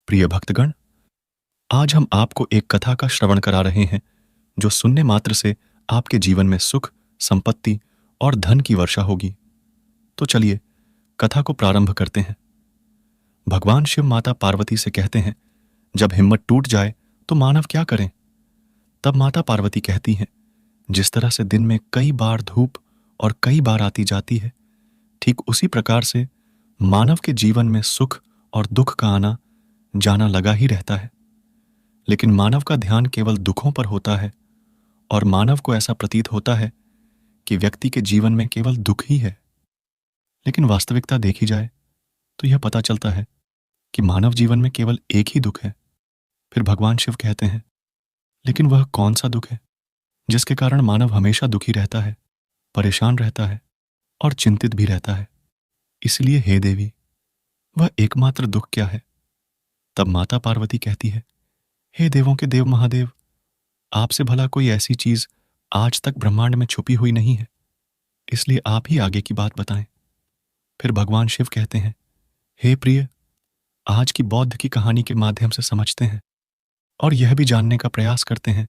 प्रिय भक्तगण, आज हम आपको एक कथा का श्रवण करा रहे हैं जो सुनने मात्र से आपके जीवन में सुख, संपत्ति और धन की वर्षा होगी। तो चलिए कथा को प्रारंभ करते हैं। भगवान शिव माता पार्वती से कहते हैं, जब हिम्मत टूट जाए तो मानव क्या करें? तब माता पार्वती कहती हैं, जिस तरह से दिन में कई बार धूप और कई बार आती जाती है, ठीक उसी प्रकार से मानव के जीवन में सुख और दुख का आना जाना लगा ही रहता है। लेकिन मानव का ध्यान केवल दुखों पर होता है और मानव को ऐसा प्रतीत होता है कि व्यक्ति के जीवन में केवल दुख ही है। लेकिन वास्तविकता देखी जाए तो यह पता चलता है कि मानव जीवन में केवल एक ही दुख है। फिर भगवान शिव कहते हैं, लेकिन वह कौन सा दुख है जिसके कारण मानव हमेशा दुखी रहता है, परेशान रहता है और चिंतित भी रहता है? इसलिए हे देवी, वह एकमात्र दुख क्या है? तब माता पार्वती कहती है, हे देवों के देव महादेव, आपसे भला कोई ऐसी चीज आज तक ब्रह्मांड में छुपी हुई नहीं है, इसलिए आप ही आगे की बात बताएं। फिर भगवान शिव कहते हैं, हे प्रिय, आज की बौद्ध की कहानी के माध्यम से समझते हैं और यह भी जानने का प्रयास करते हैं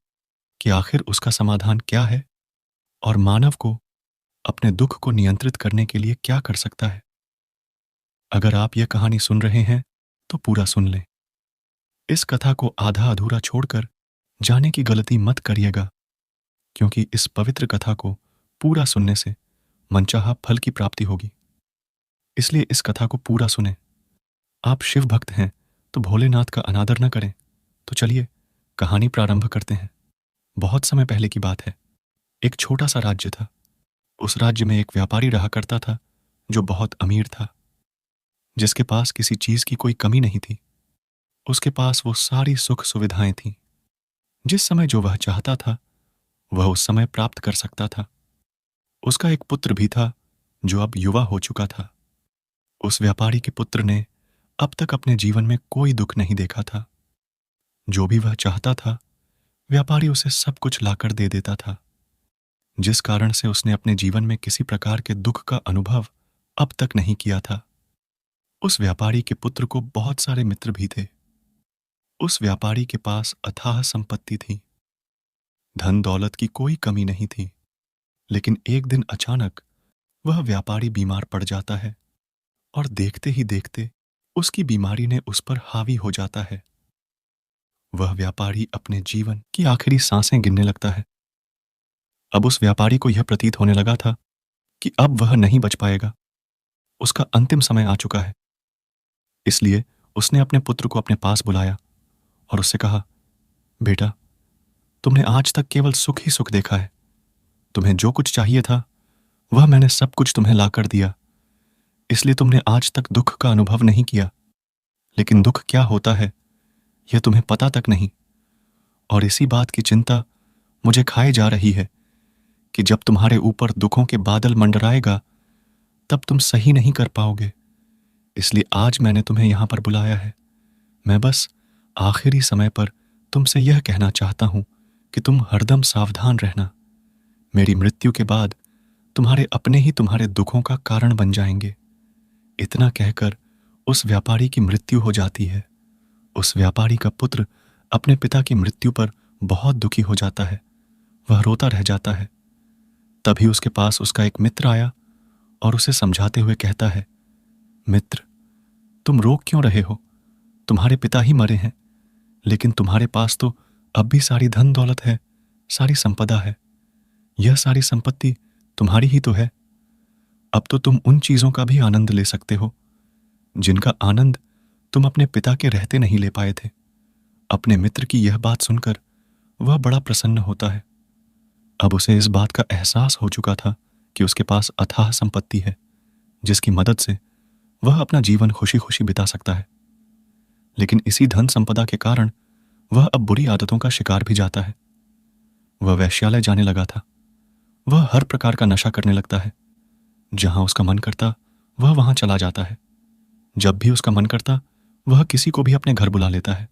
कि आखिर उसका समाधान क्या है और मानव को अपने दुख को नियंत्रित करने के लिए क्या कर सकता है। अगर आप यह कहानी सुन रहे हैं तो पूरा सुन लें। इस कथा को आधा अधूरा छोड़कर जाने की गलती मत करिएगा, क्योंकि इस पवित्र कथा को पूरा सुनने से मनचाहा फल की प्राप्ति होगी। इसलिए इस कथा को पूरा सुने। आप शिव भक्त हैं तो भोलेनाथ का अनादर न करें। तो चलिए कहानी प्रारंभ करते हैं। बहुत समय पहले की बात है। एक छोटा सा राज्य था। उस राज्य में एक व्यापारी रहा करता था जो बहुत अमीर था, जिसके पास किसी चीज की कोई कमी नहीं थी। उसके पास वो सारी सुख सुविधाएं थीं। जिस समय जो वह चाहता था वह उस समय प्राप्त कर सकता था। उसका एक पुत्र भी था जो अब युवा हो चुका था। उस व्यापारी के पुत्र ने अब तक अपने जीवन में कोई दुख नहीं देखा था। जो भी वह चाहता था व्यापारी उसे सब कुछ लाकर दे देता था, जिस कारण से उसने अपने जीवन में किसी प्रकार के दुख का अनुभव अब तक नहीं किया था। उस व्यापारी के पुत्र को बहुत सारे मित्र भी थे। उस व्यापारी के पास अथाह संपत्ति थी, धन दौलत की कोई कमी नहीं थी। लेकिन एक दिन अचानक वह व्यापारी बीमार पड़ जाता है और देखते ही देखते उसकी बीमारी ने उस पर हावी हो जाता है। वह व्यापारी अपने जीवन की आखिरी सांसें गिनने लगता है। अब उस व्यापारी को यह प्रतीत होने लगा था कि अब वह नहीं बच पाएगा, उसका अंतिम समय आ चुका है। इसलिए उसने अपने पुत्र को अपने पास बुलाया और उससे कहा, बेटा, तुमने आज तक केवल सुख ही सुख देखा है। तुम्हें जो कुछ चाहिए था वह मैंने सब कुछ तुम्हें लाकर दिया, इसलिए तुमने आज तक दुख का अनुभव नहीं किया। लेकिन दुख क्या होता है यह तुम्हें पता तक नहीं, और इसी बात की चिंता मुझे खाए जा रही है कि जब तुम्हारे ऊपर दुखों के बादल मंडराएगा तब तुम सही नहीं कर पाओगे। इसलिए आज मैंने तुम्हें यहां पर बुलाया है। मैं बस आखिरी समय पर तुमसे यह कहना चाहता हूं कि तुम हरदम सावधान रहना। मेरी मृत्यु के बाद तुम्हारे अपने ही तुम्हारे दुखों का कारण बन जाएंगे। इतना कहकर उस व्यापारी की मृत्यु हो जाती है। उस व्यापारी का पुत्र अपने पिता की मृत्यु पर बहुत दुखी हो जाता है। वह रोता रह जाता है। तभी उसके पास उसका एक मित्र आया और उसे समझाते हुए कहता है, मित्र, तुम रो क्यों रहे हो? तुम्हारे पिता ही मरे हैं, लेकिन तुम्हारे पास तो अब भी सारी धन दौलत है, सारी संपदा है। यह सारी संपत्ति तुम्हारी ही तो है। अब तो तुम उन चीजों का भी आनंद ले सकते हो जिनका आनंद तुम अपने पिता के रहते नहीं ले पाए थे। अपने मित्र की यह बात सुनकर वह बड़ा प्रसन्न होता है। अब उसे इस बात का एहसास हो चुका था कि उसके पास अथाह संपत्ति है, जिसकी मदद से वह अपना जीवन खुशी खुशी बिता सकता है। लेकिन इसी धन संपदा के कारण वह अब बुरी आदतों का शिकार भी जाता है। वह वेश्यालय जाने लगा था। वह हर प्रकार का नशा करने लगता है। जहां उसका मन करता वह वहां चला जाता है। जब भी उसका मन करता वह किसी को भी अपने घर बुला लेता है।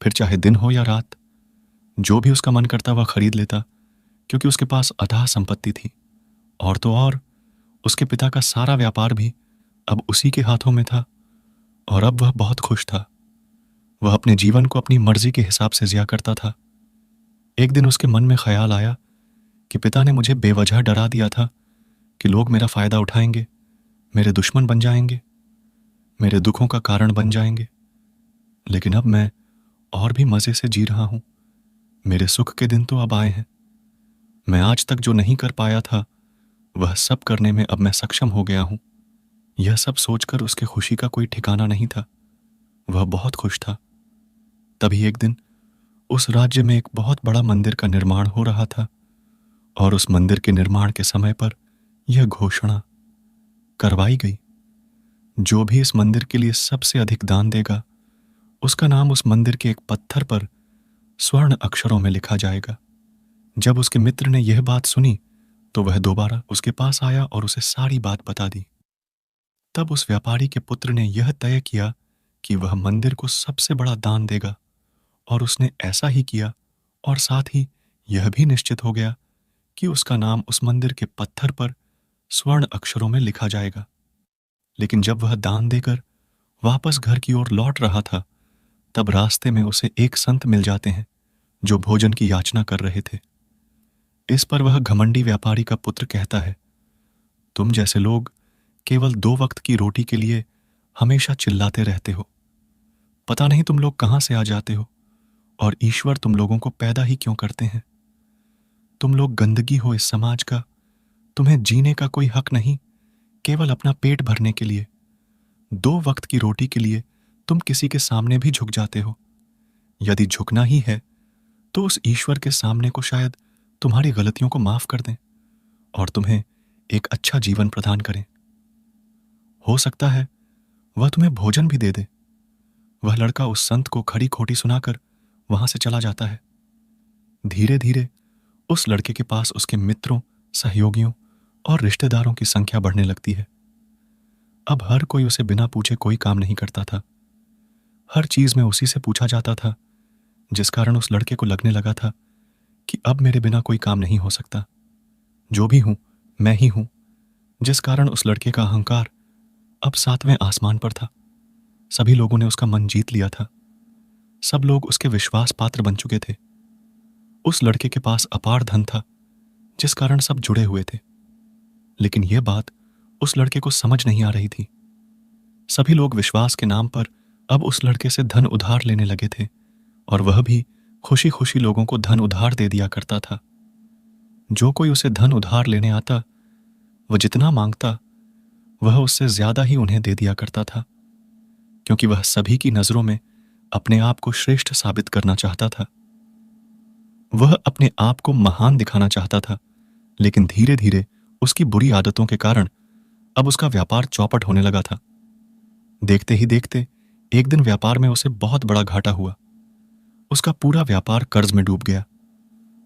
फिर चाहे दिन हो या रात, जो भी उसका मन करता वह खरीद लेता, क्योंकि उसके पास अथाह संपत्ति थी। और तो और उसके पिता का सारा व्यापार भी अब उसी के हाथों में था और अब वह बहुत खुश था। वह अपने जीवन को अपनी मर्जी के हिसाब से जिया करता था। एक दिन उसके मन में ख्याल आया कि पिता ने मुझे बेवजह डरा दिया था कि लोग मेरा फायदा उठाएंगे, मेरे दुश्मन बन जाएंगे, मेरे दुखों का कारण बन जाएंगे। लेकिन अब मैं और भी मजे से जी रहा हूं। मेरे सुख के दिन तो अब आए हैं। मैं आज तक जो नहीं कर पाया था वह सब करने में अब मैं सक्षम हो गया हूं। यह सब सोचकर उसके खुशी का कोई ठिकाना नहीं था। वह बहुत खुश था। तभी एक दिन उस राज्य में एक बहुत बड़ा मंदिर का निर्माण हो रहा था और उस मंदिर के निर्माण के समय पर यह घोषणा करवाई गई, जो भी इस मंदिर के लिए सबसे अधिक दान देगा उसका नाम उस मंदिर के एक पत्थर पर स्वर्ण अक्षरों में लिखा जाएगा। जब उसके मित्र ने यह बात सुनी तो वह दोबारा उसके पास आया और उसे सारी बात बता दी। तब उस व्यापारी के पुत्र ने यह तय किया कि वह मंदिर को सबसे बड़ा दान देगा और उसने ऐसा ही किया। और साथ ही यह भी निश्चित हो गया कि उसका नाम उस मंदिर के पत्थर पर स्वर्ण अक्षरों में लिखा जाएगा। लेकिन जब वह दान देकर वापस घर की ओर लौट रहा था तब रास्ते में उसे एक संत मिल जाते हैं जो भोजन की याचना कर रहे थे। इस पर वह घमंडी व्यापारी का पुत्र कहता है, तुम जैसे लोग केवल 2 वक्त की रोटी के लिए हमेशा चिल्लाते रहते हो। पता नहीं तुम लोग कहां से आ जाते हो और ईश्वर तुम लोगों को पैदा ही क्यों करते हैं। तुम लोग गंदगी हो इस समाज का। तुम्हें जीने का कोई हक नहीं, केवल अपना पेट भरने के लिए 2 वक्त की रोटी के लिए तुम किसी के सामने भी झुक जाते हो। यदि झुकना ही है तो उस ईश्वर के सामने को शायद तुम्हारी गलतियों को माफ कर दें और तुम्हें एक अच्छा जीवन प्रदान करें। हो सकता है वह तुम्हें भोजन भी दे दे। वह लड़का उस संत को खड़ी खोटी सुनाकर वहां से चला जाता है। धीरे धीरे उस लड़के के पास उसके मित्रों, सहयोगियों और रिश्तेदारों की संख्या बढ़ने लगती है। अब हर कोई उसे बिना पूछे कोई काम नहीं करता था। हर चीज में उसी से पूछा जाता था, जिस कारण उस लड़के को लगने लगा था कि अब मेरे बिना कोई काम नहीं हो सकता। जो भी हूं मैं ही हूं, जिस कारण उस लड़के का अहंकार अब 7वें आसमान पर था। सभी लोगों ने उसका मन जीत लिया था। सब लोग उसके विश्वास पात्र बन चुके थे। उस लड़के के पास अपार धन था, जिस कारण सब जुड़े हुए थे। लेकिन यह बात उस लड़के को समझ नहीं आ रही थी। सभी लोग विश्वास के नाम पर अब उस लड़के से धन उधार लेने लगे थे और वह भी खुशी खुशी लोगों को धन उधार दे दिया करता था। जो कोई उसे धन उधार लेने आता वह जितना मांगता वह उससे ज्यादा ही उन्हें दे दिया करता था, क्योंकि वह सभी की नजरों में अपने आप को श्रेष्ठ साबित करना चाहता था। वह अपने आप को महान दिखाना चाहता था। लेकिन धीरे धीरे उसकी बुरी आदतों के कारण अब उसका व्यापार चौपट होने लगा था। देखते ही देखते एक दिन व्यापार में उसे बहुत बड़ा घाटा हुआ। उसका पूरा व्यापार कर्ज में डूब गया।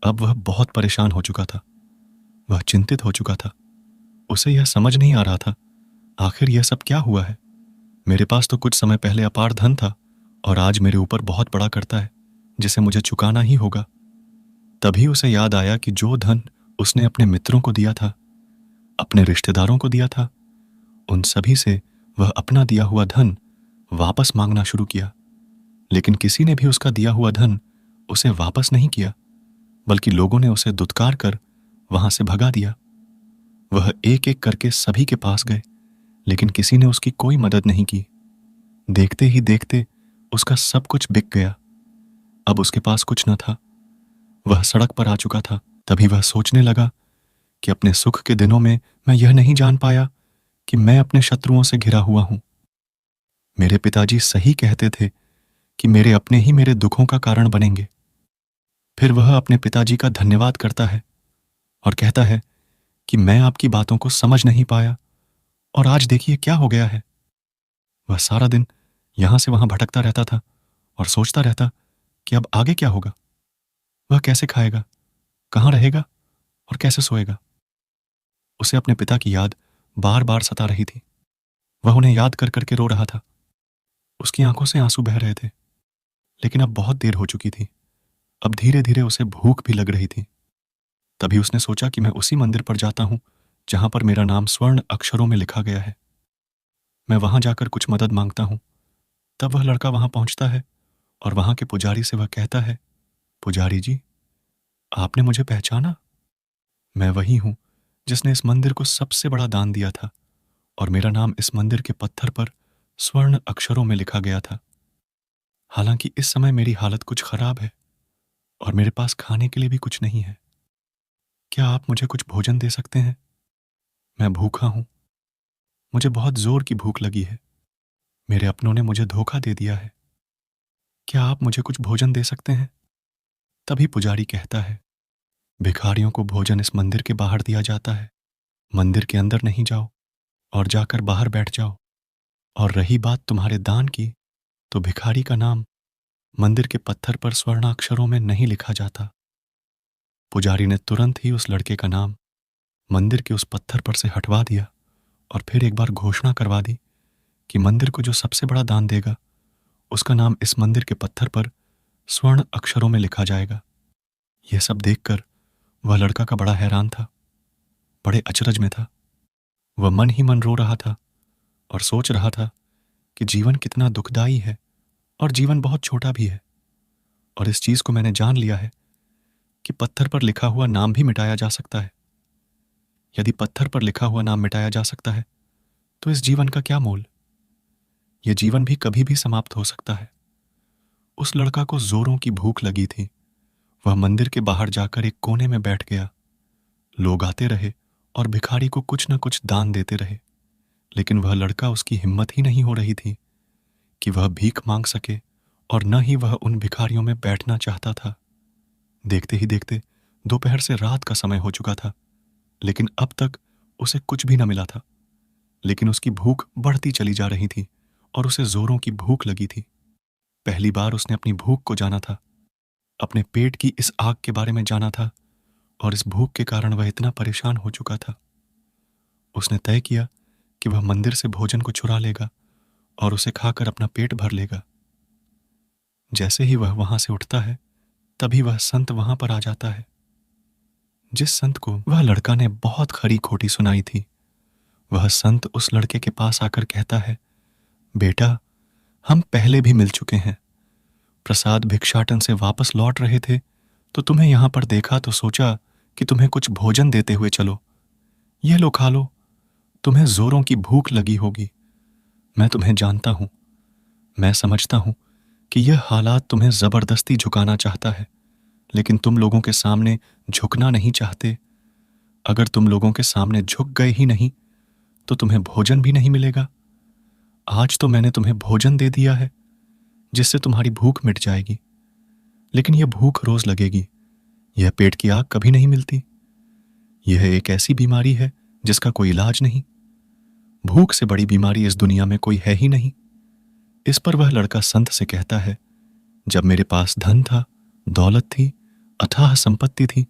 अब वह बहुत परेशान हो चुका था। वह चिंतित हो चुका था। उसे यह समझ नहीं आ रहा था, आखिर यह सब क्या हुआ है। मेरे पास तो कुछ समय पहले अपार धन था और आज मेरे ऊपर बहुत बड़ा करता है, जिसे मुझे चुकाना ही होगा। तभी उसे याद आया कि जो धन उसने अपने मित्रों को दिया था, अपने रिश्तेदारों को दिया था, उन सभी से वह अपना दिया हुआ धन वापस मांगना शुरू किया। लेकिन किसी ने भी उसका दिया हुआ धन उसे वापस नहीं किया, बल्कि लोगों ने उसे दुत्कार कर वहां से भगा दिया। वह एक एक करके सभी के पास गए, लेकिन किसी ने उसकी कोई मदद नहीं की। देखते ही देखते उसका सब कुछ बिक गया। अब उसके पास कुछ न था। वह सड़क पर आ चुका था। तभी वह सोचने लगा कि अपने सुख के दिनों में मैं यह नहीं जान पाया कि मैं अपने शत्रुओं से घिरा हुआ हूं। मेरे पिताजी सही कहते थे कि मेरे अपने ही मेरे दुखों का कारण बनेंगे। फिर वह अपने पिताजी का धन्यवाद करता है और कहता है कि मैं आपकी बातों को समझ नहीं पाया और आज देखिए क्या हो गया है। वह सारा दिन यहां से वहां भटकता रहता था और सोचता रहता कि अब आगे क्या होगा। वह कैसे खाएगा, कहां रहेगा और कैसे सोएगा। उसे अपने पिता की याद बार बार सता रही थी। वह उन्हें याद कर करके रो रहा था। उसकी आंखों से आंसू बह रहे थे। लेकिन अब बहुत देर हो चुकी थी। अब धीरे धीरे उसे भूख भी लग रही थी। तभी उसने सोचा कि मैं उसी मंदिर पर जाता हूं जहां पर मेरा नाम स्वर्ण अक्षरों में लिखा गया है। मैं वहां जाकर कुछ मदद मांगता हूं। तब वह लड़का वहां पहुंचता है और वहां के पुजारी से वह कहता है, पुजारी जी, आपने मुझे पहचाना? मैं वही हूं जिसने इस मंदिर को सबसे बड़ा दान दिया था, और मेरा नाम इस मंदिर के पत्थर पर स्वर्ण अक्षरों में लिखा गया था। हालांकि इस समय मेरी हालत कुछ खराब है और मेरे पास खाने के लिए भी कुछ नहीं है। क्या आप मुझे कुछ भोजन दे सकते हैं? मैं भूखा हूं। मुझे बहुत जोर की भूख लगी है। मेरे अपनों ने मुझे धोखा दे दिया है। क्या आप मुझे कुछ भोजन दे सकते हैं? तभी पुजारी कहता है, भिखारियों को भोजन इस मंदिर के बाहर दिया जाता है। मंदिर के अंदर नहीं जाओ और जाकर बाहर बैठ जाओ। और रही बात तुम्हारे दान की, तो भिखारी का नाम मंदिर के पत्थर पर स्वर्णाक्षरों में नहीं लिखा जाता। पुजारी ने तुरंत ही उस लड़के का नाम मंदिर के उस पत्थर पर से हटवा दिया और फिर एक बार घोषणा करवा दी कि मंदिर को जो सबसे बड़ा दान देगा, उसका नाम इस मंदिर के पत्थर पर स्वर्ण अक्षरों में लिखा जाएगा। यह सब देखकर वह लड़का का बड़ा हैरान था, बड़े अचरज में था। वह मन ही मन रो रहा था और सोच रहा था कि जीवन कितना दुखदाई है और जीवन बहुत छोटा भी है। और इस चीज को मैंने जान लिया है कि पत्थर पर लिखा हुआ नाम भी मिटाया जा सकता है। यदि पत्थर पर लिखा हुआ नाम मिटाया जा सकता है, तो इस जीवन का क्या मोल? यह जीवन भी कभी भी समाप्त हो सकता है। उस लड़का को जोरों की भूख लगी थी। वह मंदिर के बाहर जाकर एक कोने में बैठ गया। लोग आते रहे और भिखारी को कुछ न कुछ दान देते रहे, लेकिन वह लड़का, उसकी हिम्मत ही नहीं हो रही थी कि वह भीख मांग सके, और न ही वह उन भिखारियों में बैठना चाहता था। देखते ही देखते दोपहर से रात का समय हो चुका था, लेकिन अब तक उसे कुछ भी न मिला था। लेकिन उसकी भूख बढ़ती चली जा रही थी और उसे जोरों की भूख लगी थी। पहली बार उसने अपनी भूख को जाना था, अपने पेट की इस आग के बारे में जाना था, और इस भूख के कारण वह इतना परेशान हो चुका था। उसने तय किया कि वह मंदिर से भोजन को चुरा लेगा और उसे खाकर अपना पेट भर लेगा। जैसे ही वह वहां से उठता है, तभी वह संत वहां पर आ जाता है, जिस संत को वह लड़का ने बहुत खरी खोटी सुनाई थी। वह संत उस लड़के के पास आकर कहता है, बेटा, हम पहले भी मिल चुके हैं। प्रसाद भिक्षाटन से वापस लौट रहे थे तो तुम्हें यहां पर देखा तो सोचा कि तुम्हें कुछ भोजन देते हुए चलो। यह लो, खा लो। तुम्हें जोरों की भूख लगी होगी। मैं तुम्हें जानता हूं। मैं समझता हूं कि यह हालात तुम्हें जबरदस्ती झुकाना चाहता है, लेकिन तुम लोगों के सामने झुकना नहीं चाहते। अगर तुम लोगों के सामने झुक गए ही नहीं तो तुम्हें भोजन भी नहीं मिलेगा। आज तो मैंने तुम्हें भोजन दे दिया है, जिससे तुम्हारी भूख मिट जाएगी, लेकिन यह भूख रोज लगेगी। यह पेट की आग कभी नहीं मिलती। यह एक ऐसी बीमारी है जिसका कोई इलाज नहीं। भूख से बड़ी बीमारी इस दुनिया में कोई है ही नहीं। इस पर वह लड़का संत से कहता है, जब मेरे पास धन था, दौलत थी, अथाह संपत्ति थी,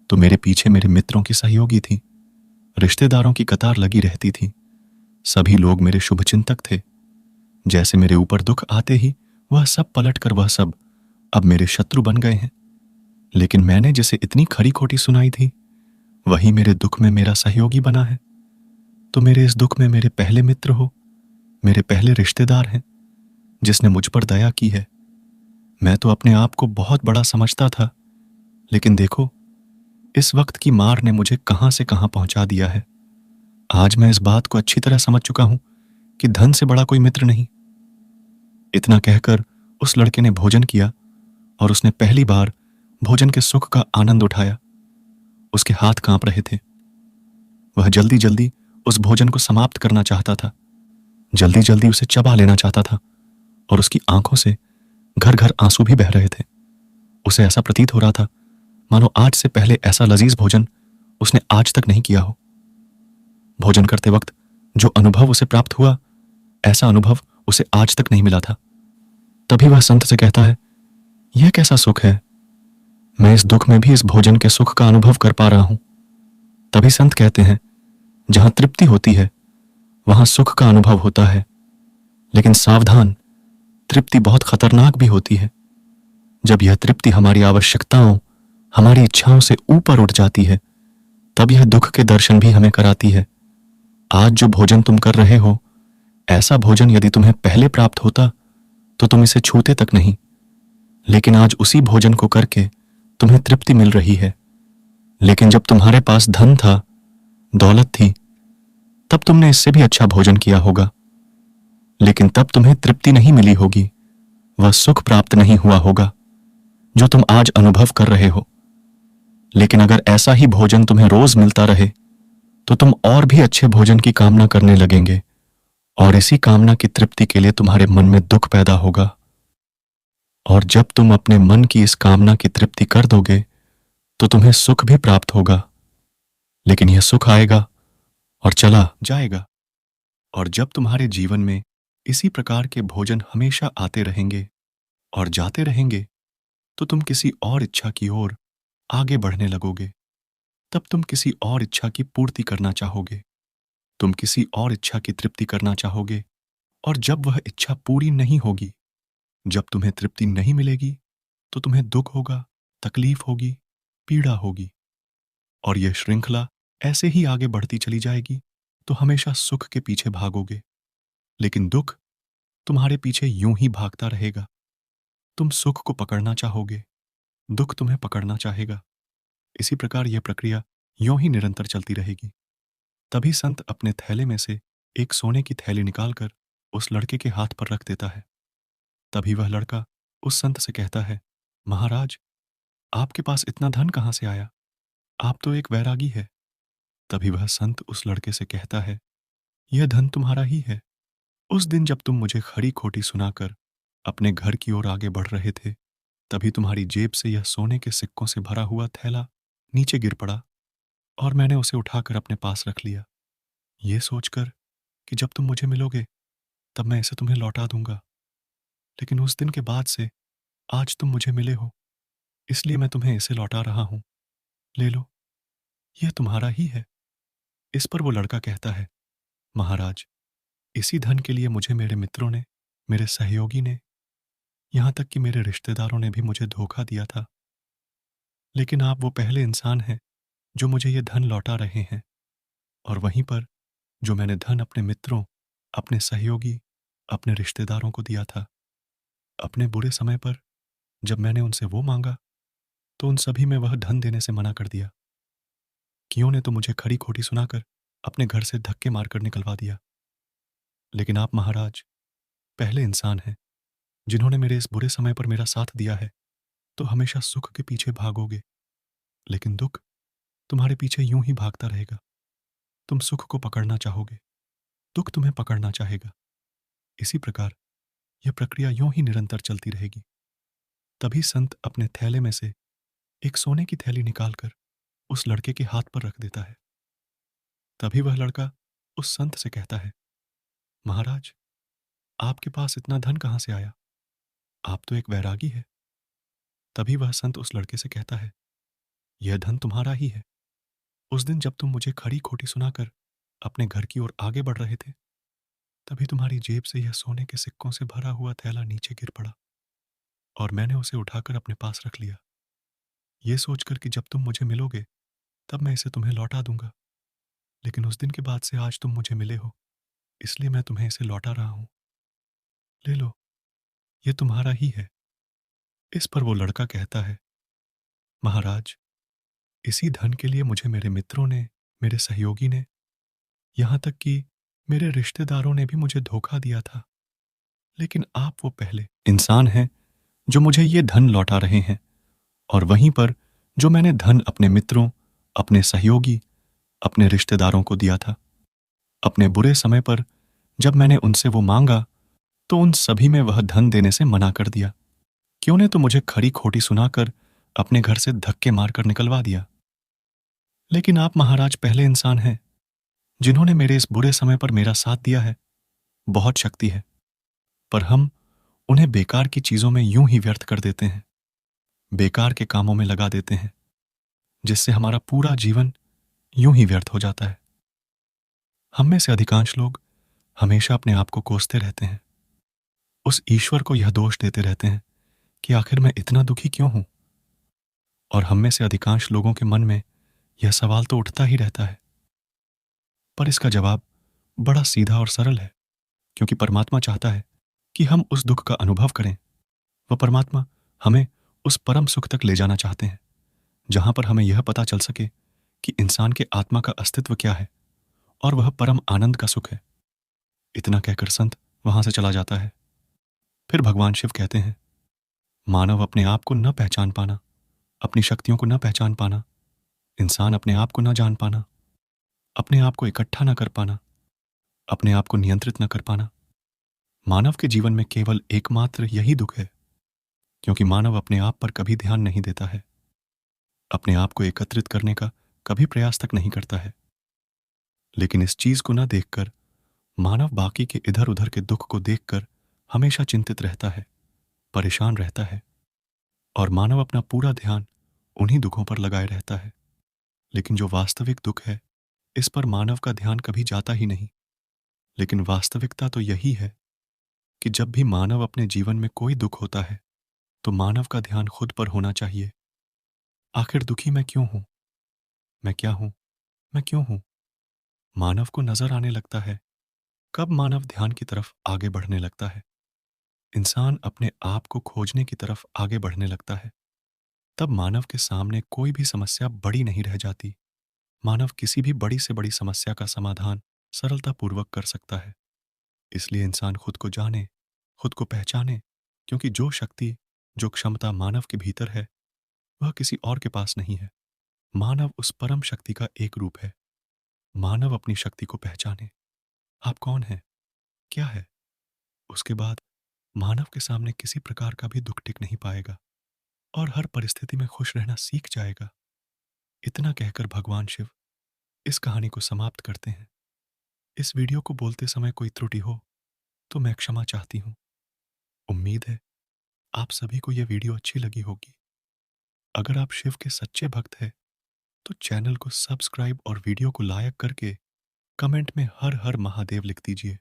तो मेरे पीछे मेरे मित्रों की सहयोगी थी, रिश्तेदारों की कतार लगी रहती थी। सभी लोग मेरे शुभचिंतक थे। जैसे मेरे ऊपर दुख आते ही वह सब पलटकर वह सब अब मेरे शत्रु बन गए हैं। लेकिन मैंने जिसे इतनी खरी खोटी सुनाई थी, वही मेरे दुख में मेरा सहयोगी बना है। तो मेरे इस दुख में मेरे पहले मित्र हो, मेरे पहले रिश्तेदार हैं, जिसने मुझ पर दया की है। मैं तो अपने आप को बहुत बड़ा समझता था, लेकिन देखो, इस वक्त की मार ने मुझे कहां से कहां पहुंचा दिया है। आज मैं इस बात को अच्छी तरह समझ चुका हूं कि धन से बड़ा कोई मित्र नहीं। इतना कहकर उस लड़के ने भोजन किया और उसने पहली बार भोजन के सुख का आनंद उठाया। उसके हाथ कांप रहे थे। वह जल्दी जल्दी उस भोजन को समाप्त करना चाहता था, जल्दी जल्दी उसे चबा लेना चाहता था, और उसकी आंखों से घर घर आंसू भी बह रहे थे। उसे ऐसा प्रतीत हो रहा था मानो आज से पहले ऐसा लजीज भोजन उसने आज तक नहीं किया हो। भोजन करते वक्त जो अनुभव उसे प्राप्त हुआ, ऐसा अनुभव उसे आज तक नहीं मिला था। तभी वह संत से कहता है, यह कैसा सुख है? मैं इस दुख में भी इस भोजन के सुख का अनुभव कर पा रहा हूं। तभी संत कहते हैं, जहां तृप्ति होती है वहां सुख का अनुभव होता है, लेकिन सावधान, तृप्ति बहुत खतरनाक भी होती है। जब यह तृप्ति हमारी आवश्यकताओं, हमारी इच्छाओं से ऊपर उठ जाती है, तब यह दुख के दर्शन भी हमें कराती है। आज जो भोजन तुम कर रहे हो, ऐसा भोजन यदि तुम्हें पहले प्राप्त होता तो तुम इसे छूते तक नहीं। लेकिन आज उसी भोजन को करके तुम्हें तृप्ति मिल रही है। लेकिन जब तुम्हारे पास धन था, दौलत थी, तब तुमने इससे भी अच्छा भोजन किया होगा, लेकिन तब तुम्हें तृप्ति नहीं मिली होगी, वह सुख प्राप्त नहीं हुआ होगा जो तुम आज अनुभव कर रहे हो। लेकिन अगर ऐसा ही भोजन तुम्हें रोज मिलता रहे तो तुम और भी अच्छे भोजन की कामना करने लगेंगे, और इसी कामना की तृप्ति के लिए तुम्हारे मन में दुख पैदा होगा। और जब तुम अपने मन की इस कामना की तृप्ति कर दोगे तो तुम्हें सुख भी प्राप्त होगा, लेकिन यह सुख आएगा और चला जाएगा। और जब तुम्हारे जीवन में इसी प्रकार के भोजन हमेशा आते रहेंगे और जाते रहेंगे तो तुम किसी और इच्छा की ओर आगे बढ़ने लगोगे। तब तुम किसी और इच्छा की पूर्ति करना चाहोगे, तुम किसी और इच्छा की तृप्ति करना चाहोगे, और जब वह इच्छा पूरी नहीं होगी, जब तुम्हें तृप्ति नहीं मिलेगी, तो तुम्हें दुख होगा, तकलीफ होगी, पीड़ा होगी, और यह श्रृंखला ऐसे ही आगे बढ़ती चली जाएगी। तो हमेशा सुख के पीछे भागोगे, लेकिन दुख तुम्हारे पीछे यूं ही भागता रहेगा। तुम सुख को पकड़ना चाहोगे, दुख तुम्हें पकड़ना चाहेगा। इसी प्रकार यह प्रक्रिया यूं ही निरंतर चलती रहेगी। तभी संत अपने थैले में से एक सोने की थैली निकालकर उस लड़के के हाथ पर रख देता है। तभी वह लड़का उस संत से कहता है, महाराज, आपके पास इतना धन कहां से आया? आप तो एक वैरागी है। तभी वह संत उस लड़के से कहता है, यह धन तुम्हारा ही है। उस दिन जब तुम मुझे खरी खोटी सुनाकर अपने घर की ओर आगे बढ़ रहे थे, तभी तुम्हारी जेब से यह सोने के सिक्कों से भरा हुआ थैला नीचे गिर पड़ा, और मैंने उसे उठाकर अपने पास रख लिया, ये सोचकर कि जब तुम मुझे मिलोगे तब मैं इसे तुम्हें लौटा दूंगा। लेकिन उस दिन के बाद से आज तुम मुझे मिले हो, इसलिए मैं तुम्हें इसे लौटा रहा हूं। ले लो, यह तुम्हारा ही है। इस पर वो लड़का कहता है, महाराज, इसी धन के लिए मुझे मेरे मित्रों ने, मेरे सहयोगी ने, यहां तक कि मेरे रिश्तेदारों ने भी मुझे धोखा दिया था। लेकिन आप वो पहले इंसान हैं जो मुझे ये धन लौटा रहे हैं। और वहीं पर जो मैंने धन अपने मित्रों, अपने सहयोगी, अपने रिश्तेदारों को दिया था, अपने बुरे समय पर जब मैंने उनसे वो मांगा तो उन सभी में वह धन देने से मना कर दिया। कियों ने तो मुझे खरी खोटी सुनाकर अपने घर से धक्के मारकर निकलवा दिया। लेकिन आप महाराज पहले इंसान हैं जिन्होंने मेरे इस बुरे समय पर मेरा साथ दिया है। तो हमेशा सुख के पीछे भागोगे, लेकिन दुख तुम्हारे पीछे यूं ही भागता रहेगा। तुम सुख को पकड़ना चाहोगे, दुख तुम्हें पकड़ना चाहेगा। इसी प्रकार यह प्रक्रिया यूं ही निरंतर चलती रहेगी। तभी संत अपने थैले में से एक सोने की थैली निकालकर उस लड़के के हाथ पर रख देता है। तभी वह लड़का उस संत से कहता है, महाराज, आपके पास इतना धन कहां से आया? आप तो एक वैरागी है। तभी वह संत उस लड़के से कहता है, यह धन तुम्हारा ही है। उस दिन जब तुम मुझे खरी खोटी सुनाकर अपने घर की ओर आगे बढ़ रहे थे, तभी तुम्हारी जेब से यह सोने के सिक्कों से भरा हुआ थैला नीचे गिर पड़ा, और मैंने उसे उठाकर अपने पास रख लिया, ये सोचकर कि जब तुम मुझे मिलोगे तब मैं इसे तुम्हें लौटा दूंगा। लेकिन उस दिन के बाद से आज तुम मुझे मिले हो, इसलिए मैं तुम्हें इसे लौटा रहा हूं। ले लो, ये तुम्हारा ही है। इस पर वो लड़का कहता है, महाराज, इसी धन के लिए मुझे मेरे मित्रों ने, मेरे सहयोगी ने, यहां तक कि मेरे रिश्तेदारों ने भी मुझे धोखा दिया था। लेकिन आप वो पहले इंसान हैं जो मुझे ये धन लौटा रहे हैं। और वहीं पर जो मैंने धन अपने मित्रों, अपने सहयोगी, अपने रिश्तेदारों को दिया था, अपने बुरे समय पर जब मैंने उनसे वो मांगा तो उन सभी में वह धन देने से मना कर दिया। क्यों ने तो मुझे खरी खोटी सुनाकर अपने घर से धक्के मारकर निकलवा दिया। लेकिन आप महाराज पहले इंसान हैं जिन्होंने मेरे इस बुरे समय पर मेरा साथ दिया है। बहुत शक्ति है, पर हम उन्हें बेकार की चीजों में यूं ही व्यर्थ कर देते हैं, बेकार के कामों में लगा देते हैं, जिससे हमारा पूरा जीवन यूं ही व्यर्थ हो जाता है। हम में से अधिकांश लोग हमेशा अपने आप को कोसते रहते हैं, उस ईश्वर को यह दोष देते रहते हैं कि आखिर मैं इतना दुखी क्यों हूं। और हम में से अधिकांश लोगों के मन में यह सवाल तो उठता ही रहता है, पर इसका जवाब बड़ा सीधा और सरल है, क्योंकि परमात्मा चाहता है कि हम उस दुख का अनुभव करें। वह परमात्मा हमें उस परम सुख तक ले जाना चाहते हैं जहां पर हमें यह पता चल सके कि इंसान के आत्मा का अस्तित्व क्या है और वह परम आनंद का सुख है। इतना कहकर संत वहां से चला जाता है। फिर भगवान शिव कहते हैं, मानव अपने आप को न पहचान पाना, अपनी शक्तियों को न पहचान पाना, इंसान अपने आप को न जान पाना, अपने आप को इकट्ठा न कर पाना, अपने आप को नियंत्रित न कर पाना, मानव के जीवन में केवल एकमात्र यही दुख है, क्योंकि मानव अपने आप पर कभी ध्यान नहीं देता है, अपने आप को एकत्रित करने का कभी प्रयास तक नहीं करता है। लेकिन इस चीज को न देखकर मानव बाकी के इधर उधर के दुख को देखकर हमेशा चिंतित रहता है, परेशान रहता है, और मानव अपना पूरा ध्यान उन्हीं दुखों पर लगाए रहता है। लेकिन जो वास्तविक दुख है, इस पर मानव का ध्यान कभी जाता ही नहीं। लेकिन वास्तविकता तो यही है कि जब भी मानव अपने जीवन में कोई दुख होता है, तो मानव का ध्यान खुद पर होना चाहिए। आखिर दुखी मैं क्यों हूं? मैं क्या हूं? मैं क्यों हूं? मानव को नजर आने लगता है। कब मानव ध्यान की तरफ आगे बढ़ने लगता है, इंसान अपने आप को खोजने की तरफ आगे बढ़ने लगता है, तब मानव के सामने कोई भी समस्या बड़ी नहीं रह जाती। मानव किसी भी बड़ी से बड़ी समस्या का समाधान सरलतापूर्वक कर सकता है। इसलिए इंसान खुद को जाने, खुद को पहचाने, क्योंकि जो शक्ति, जो क्षमता मानव के भीतर है, वह किसी और के पास नहीं है। मानव उस परम शक्ति का एक रूप है। मानव अपनी शक्ति को पहचाने। आप कौन हैं? क्या है? उसके बाद मानव के सामने किसी प्रकार का भी दुख टिक नहीं पाएगा और हर परिस्थिति में खुश रहना सीख जाएगा। इतना कहकर भगवान शिव इस कहानी को समाप्त करते हैं। इस वीडियो को बोलते समय कोई त्रुटि हो तो मैं क्षमा चाहती हूँ। उम्मीद है आप सभी को यह वीडियो अच्छी लगी होगी। अगर आप शिव के सच्चे भक्त हैं तो चैनल को सब्सक्राइब और वीडियो को लाइक करके कमेंट में हर हर महादेव लिख दीजिए।